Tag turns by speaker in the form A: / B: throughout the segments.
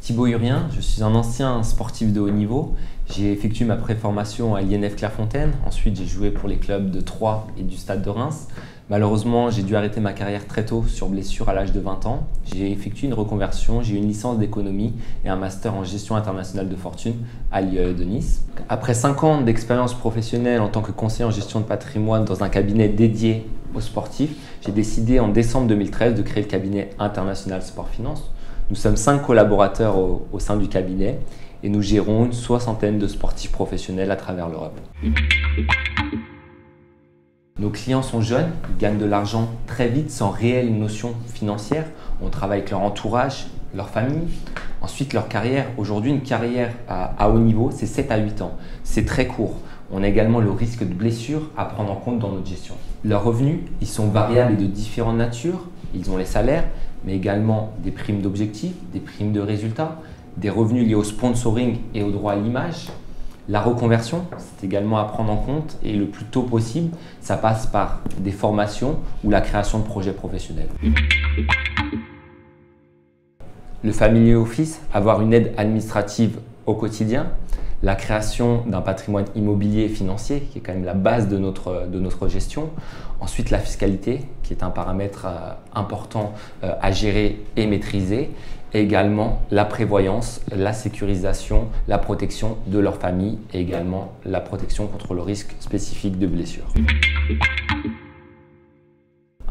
A: Thibaut Urien, je suis un ancien sportif de haut niveau. J'ai effectué ma préformation à l'INF Clairefontaine. Ensuite, j'ai joué pour les clubs de Troyes et du Stade de Reims. Malheureusement, j'ai dû arrêter ma carrière très tôt sur blessure à l'âge de 20 ans. J'ai effectué une reconversion, j'ai eu une licence d'économie et un master en gestion internationale de fortune à l'IAE de Nice. Après 5 ans d'expérience professionnelle en tant que conseiller en gestion de patrimoine dans un cabinet dédié aux sportifs, j'ai décidé en décembre 2013 de créer le cabinet international Sport Finance. Nous sommes 5 collaborateurs au sein du cabinet et nous gérons une soixantaine de sportifs professionnels à travers l'Europe. Nos clients sont jeunes, ils gagnent de l'argent très vite sans réelle notion financière. On travaille avec leur entourage, leur famille, ensuite leur carrière. Aujourd'hui, une carrière à haut niveau, c'est 7 à 8 ans. C'est très court. On a également le risque de blessure à prendre en compte dans notre gestion. Leurs revenus, ils sont variables et de différentes natures. Ils ont les salaires, mais également des primes d'objectifs, des primes de résultats, des revenus liés au sponsoring et au droit à l'image. La reconversion, c'est également à prendre en compte et le plus tôt possible, ça passe par des formations ou la création de projets professionnels. Le family office, avoir une aide administrative au quotidien, la création d'un patrimoine immobilier et financier, qui est quand même la base de notre gestion. Ensuite, la fiscalité, qui est un paramètre important à gérer et maîtriser. Et également la prévoyance, la sécurisation, la protection de leur famille et également la protection contre le risque spécifique de blessure.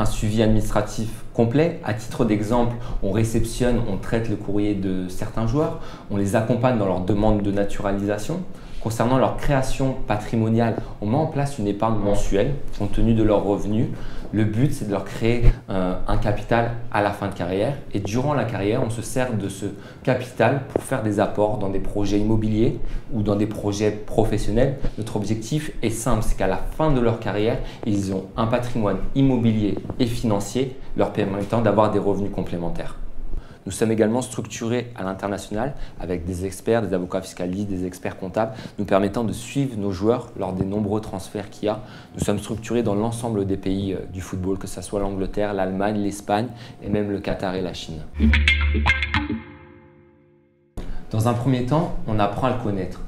A: Un suivi administratif complet. À titre d'exemple, on réceptionne, on traite le courrier de certains joueurs, on les accompagne dans leur demande de naturalisation. Concernant leur création patrimoniale, on met en place une épargne mensuelle compte tenu de leurs revenus. Le but, c'est de leur créer un capital à la fin de carrière et durant la carrière, on se sert de ce capital pour faire des apports dans des projets immobiliers ou dans des projets professionnels. Notre objectif est simple, c'est qu'à la fin de leur carrière, ils ont un patrimoine immobilier et financier leur permettant d'avoir des revenus complémentaires. Nous sommes également structurés à l'international avec des experts, des avocats fiscalistes, des experts comptables, nous permettant de suivre nos joueurs lors des nombreux transferts qu'il y a. Nous sommes structurés dans l'ensemble des pays du football, que ce soit l'Angleterre, l'Allemagne, l'Espagne et même le Qatar et la Chine. Dans un premier temps, on apprend à le connaître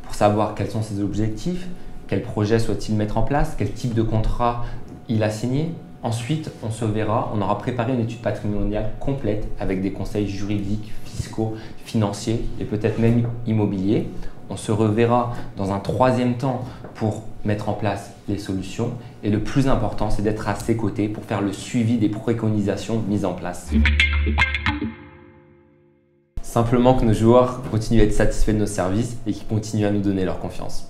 A: pour savoir quels sont ses objectifs, quels projets souhaite-t-il mettre en place, quel type de contrat il a signé. Ensuite, on se verra, on aura préparé une étude patrimoniale complète avec des conseils juridiques, fiscaux, financiers et peut-être même immobiliers. On se reverra dans un troisième temps pour mettre en place les solutions. Et le plus important, c'est d'être à ses côtés pour faire le suivi des préconisations mises en place. Simplement que nos joueurs continuent à être satisfaits de nos services et qu'ils continuent à nous donner leur confiance.